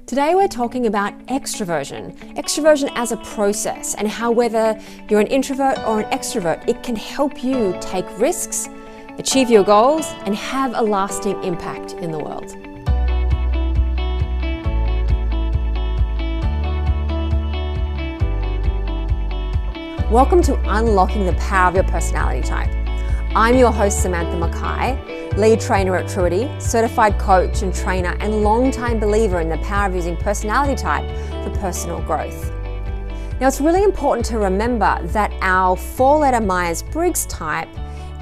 Today we're talking about extroversion. Extroversion as a process and how whether you're an introvert or an extrovert, it can help you take risks, achieve your goals, and have a lasting impact in the world. Welcome to Unlocking the Power of Your Personality Type. I'm your host, Samantha Mackay, lead trainer at Truity, certified coach and trainer, and longtime believer in the power of using personality type for personal growth. Now, it's really important to remember that our four-letter Myers Briggs type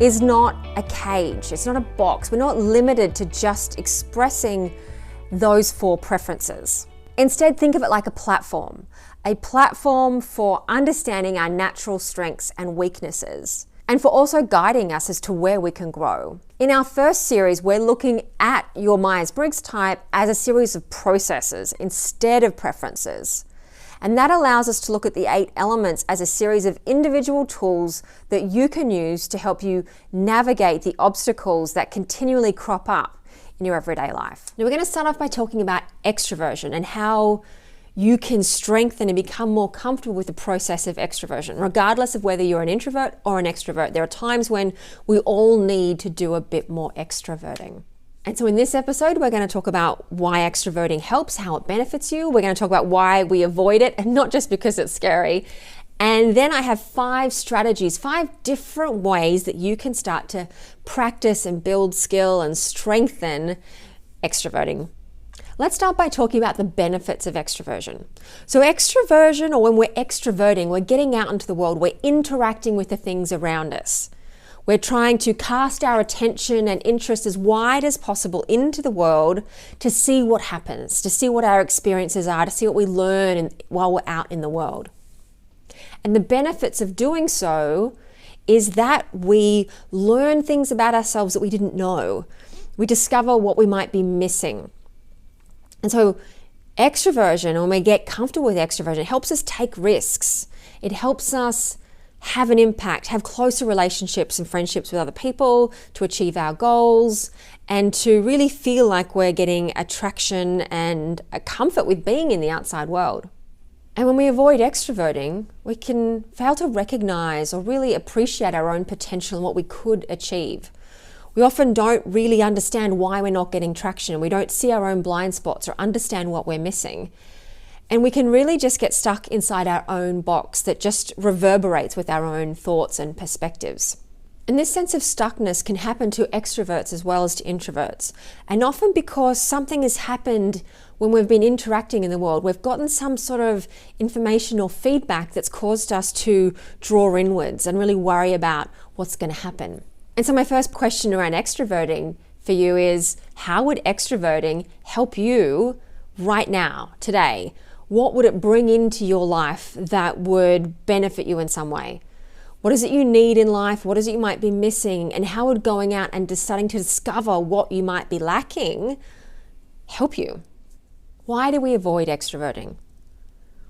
is not a cage, it's not a box. We're not limited to just expressing those four preferences. Instead, think of it like a platform for understanding our natural strengths and weaknesses, and for also guiding us as to where we can grow. In our first series, we're looking at your Myers Briggs type as a series of processes instead of preferences. And that allows us to look at the 8 elements as a series of individual tools that you can use to help you navigate the obstacles that continually crop up in your everyday life. Now, we're going to start off by talking about extroversion and how you can strengthen and become more comfortable with the process of extroversion, regardless of whether you're an introvert or an extrovert. There are times when we all need to do a bit more extroverting. And so in this episode, we're going to talk about why extroverting helps, how it benefits you. We're going to talk about why we avoid it, and not just because it's scary. And then I have 5 strategies, 5 different ways that you can start to practice and build skill and strengthen extroverting. Let's start by talking about the benefits of extroversion. So extroversion, or when we're extroverting, we're getting out into the world, we're interacting with the things around us. We're trying to cast our attention and interest as wide as possible into the world to see what happens, to see what our experiences are, to see what we learn while we're out in the world. And the benefits of doing so is that we learn things about ourselves that we didn't know. We discover what we might be missing. And so extroversion, when we get comfortable with extroversion, it helps us take risks. It helps us have an impact, have closer relationships and friendships with other people, to achieve our goals, and to really feel like we're getting attraction and a comfort with being in the outside world. And when we avoid extroverting, we can fail to recognize or really appreciate our own potential and what we could achieve. We often don't really understand why we're not getting traction. We don't see our own blind spots or understand what we're missing. And we can really just get stuck inside our own box that just reverberates with our own thoughts and perspectives. And this sense of stuckness can happen to extroverts as well as to introverts. And often because something has happened when we've been interacting in the world, we've gotten some sort of information or feedback that's caused us to draw inwards and really worry about what's going to happen. And so my first question around extroverting for you is, how would extroverting help you right now, today? What would it bring into your life that would benefit you in some way? What is it you need in life? What is it you might be missing? And how would going out and starting to discover what you might be lacking help you? Why do we avoid extroverting?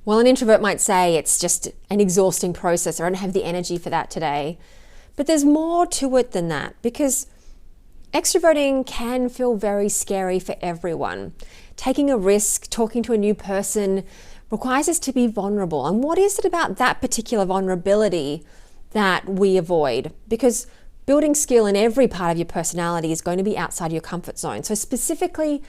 Well, an introvert might say it's just an exhausting process. I don't have the energy for that today. But there's more to it than that, because extroverting can feel very scary for everyone. Taking a risk, talking to a new person requires us to be vulnerable. And what is it about that particular vulnerability that we avoid? Because building skill in every part of your personality is going to be outside your comfort zone. So specifically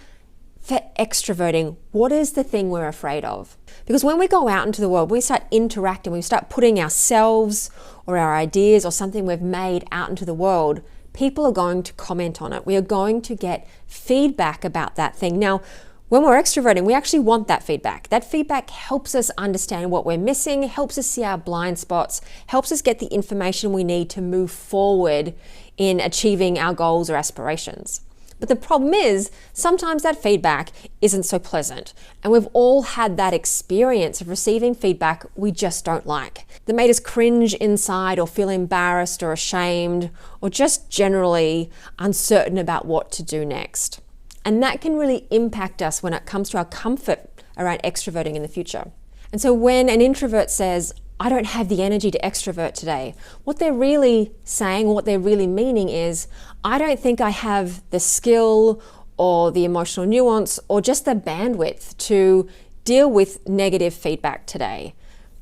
for extroverting, what is the thing we're afraid of? Because when we go out into the world, we start interacting, we start putting ourselves or our ideas or something we've made out into the world, people are going to comment on it. We are going to get feedback about that thing. Now, when we're extroverting, we actually want that feedback. That feedback helps us understand what we're missing, helps us see our blind spots, helps us get the information we need to move forward in achieving our goals or aspirations. But the problem is, sometimes that feedback isn't so pleasant. And we've all had that experience of receiving feedback we just don't like, that made us cringe inside or feel embarrassed or ashamed or just generally uncertain about what to do next. And that can really impact us when it comes to our comfort around extroverting in the future. And so when an introvert says, I don't have the energy to extrovert today, what they're really saying, what they're really meaning is, I don't think I have the skill or the emotional nuance or just the bandwidth to deal with negative feedback today,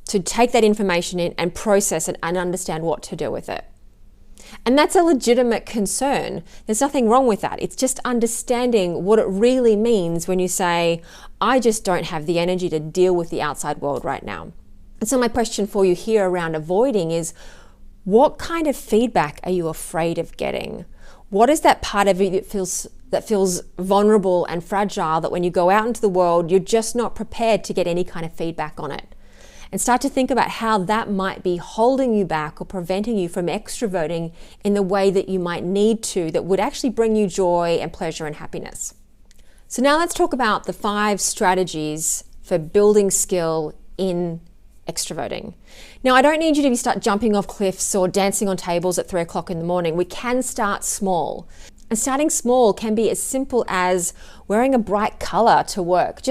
to take that information in and process it and understand what to do with it. And that's a legitimate concern. There's nothing wrong with that. It's just understanding what it really means when you say, I just don't have the energy to deal with the outside world right now. And so my question for you here around avoiding is, what kind of feedback are you afraid of getting? What is that part of you that feels vulnerable and fragile, that when you go out into the world, you're just not prepared to get any kind of feedback on it? And start to think about how that might be holding you back or preventing you from extroverting in the way that you might need to, that would actually bring you joy and pleasure and happiness. So now let's talk about the 5 strategies for building skill in extroverting. Now, I don't need you to start jumping off cliffs or dancing on tables at 3 o'clock in the morning. We can start small. And starting small can be as simple as wearing a bright color to work,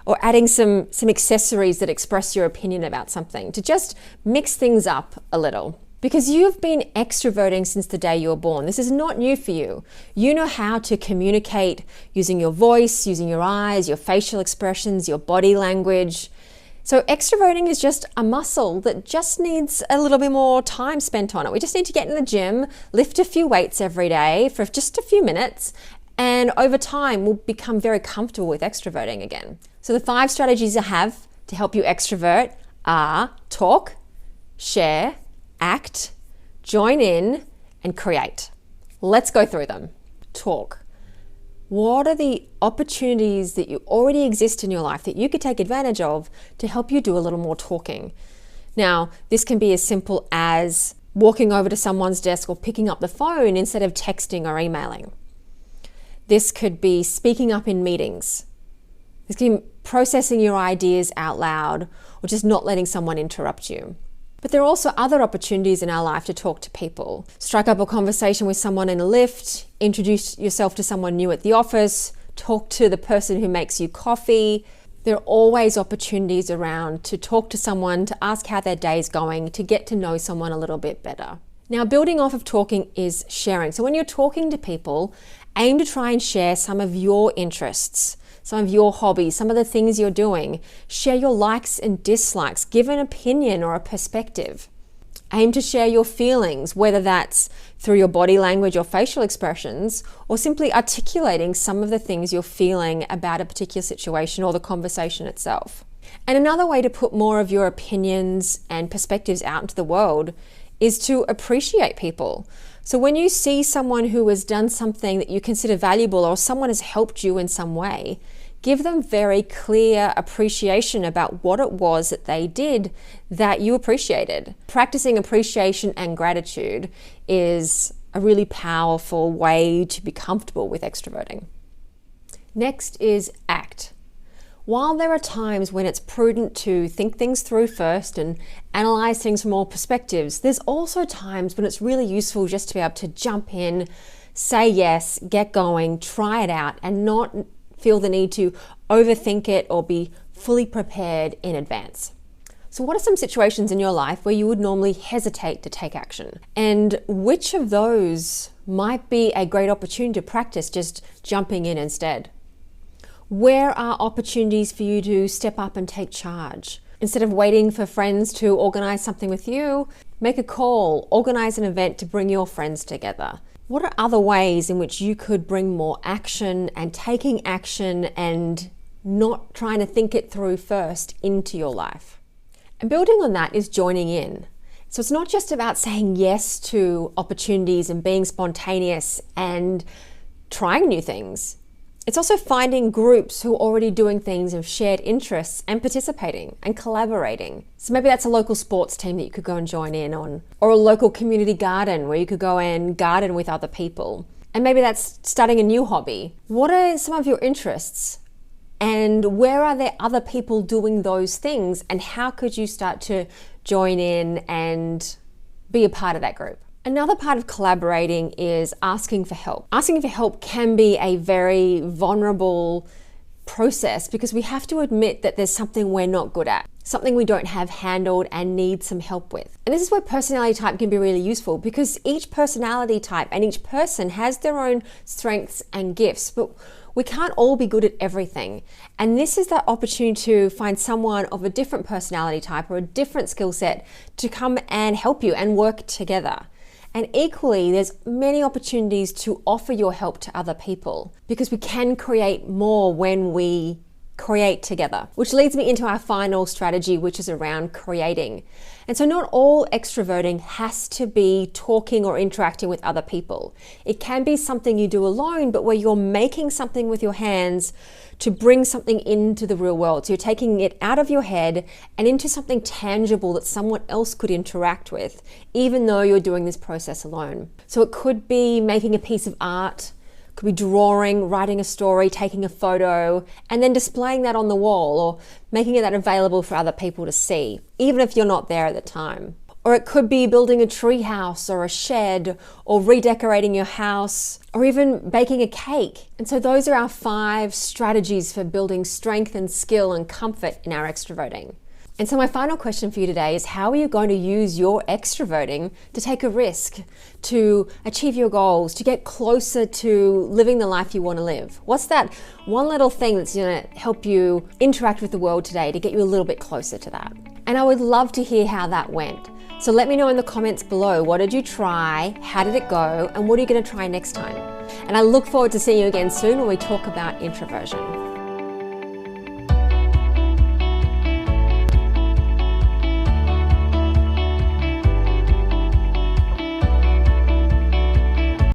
or adding some accessories that express your opinion about something, to just mix things up a little. Because you've been extroverting since the day you were born. This is not new for you. You know how to communicate using your voice, using your eyes, your facial expressions, your body language. So extroverting is just a muscle that just needs a little bit more time spent on it. We just need to get in the gym, lift a few weights every day for just a few minutes, and over time we'll become very comfortable with extroverting again. So the 5 strategies I have to help you extrovert are talk, share, act, join in, and create. Let's go through them. Talk. What are the opportunities that you already exist in your life that you could take advantage of to help you do a little more talking? Now, this can be as simple as walking over to someone's desk or picking up the phone instead of texting or emailing. This could be speaking up in meetings. This can be processing your ideas out loud, or just not letting someone interrupt you. But there are also other opportunities in our life to talk to people. Strike up a conversation with someone in a lift, introduce yourself to someone new at the office, talk to the person who makes you coffee. There are always opportunities around to talk to someone, to ask how their day is going, to get to know someone a little bit better. Now, building off of talking is sharing. So when you're talking to people, aim to try and share some of your interests, some of your hobbies, some of the things you're doing. Share your likes and dislikes. Give an opinion or a perspective. Aim to share your feelings, whether that's through your body language or facial expressions, or simply articulating some of the things you're feeling about a particular situation or the conversation itself. And another way to put more of your opinions and perspectives out into the world is to appreciate people. So when you see someone who has done something that you consider valuable, or someone has helped you in some way, give them very clear appreciation about what it was that they did that you appreciated. Practicing appreciation and gratitude is a really powerful way to be comfortable with extroverting. Next is act. While there are times when it's prudent to think things through first and analyze things from all perspectives, there's also times when it's really useful just to be able to jump in, say yes, get going, try it out, and not feel the need to overthink it or be fully prepared in advance. So what are some situations in your life where you would normally hesitate to take action? And which of those might be a great opportunity to practice just jumping in instead? Where are opportunities for you to step up and take charge? Instead of waiting for friends to organize something with you, make a call, organize an event to bring your friends together. What are other ways in which you could bring more action and taking action and not trying to think it through first into your life? And building on that is joining in. So it's not just about saying yes to opportunities and being spontaneous and trying new things. It's also finding groups who are already doing things of shared interests and participating and collaborating. So maybe that's a local sports team that you could go and join in on, or a local community garden where you could go and garden with other people. And maybe that's starting a new hobby. What are some of your interests? And where are there other people doing those things? And how could you start to join in and be a part of that group? Another part of collaborating is asking for help. Asking for help can be a very vulnerable process because we have to admit that there's something we're not good at, something we don't have handled and need some help with. And this is where personality type can be really useful because each personality type and each person has their own strengths and gifts, but We can't all be good at everything. And this is that opportunity to find someone of a different personality type or a different skill set to come and help you and work together. And equally, there's many opportunities to offer your help to other people because we can create more when we create together, which leads me into our final strategy, which is around creating. And so not all extroverting has to be talking or interacting with other people. It can be something you do alone, but where you're making something with your hands to bring something into the real world. So you're taking it out of your head and into something tangible that someone else could interact with, even though you're doing this process alone. So it could be making a piece of art, could be drawing, writing a story, taking a photo, and then displaying that on the wall or making that available for other people to see, even if you're not there at the time. Or it could be building a tree house or a shed or redecorating your house or even baking a cake. And so those are our 5 strategies for building strength and skill and comfort in our extroverting. And so my final question for you today is, how are you going to use your extroverting to take a risk, to achieve your goals, to get closer to living the life you want to live? What's that one little thing that's going to help you interact with the world today to get you a little bit closer to that? And I would love to hear how that went. So let me know in the comments below, what did you try? How did it go? And what are you going to try next time? And I look forward to seeing you again soon when we talk about introversion.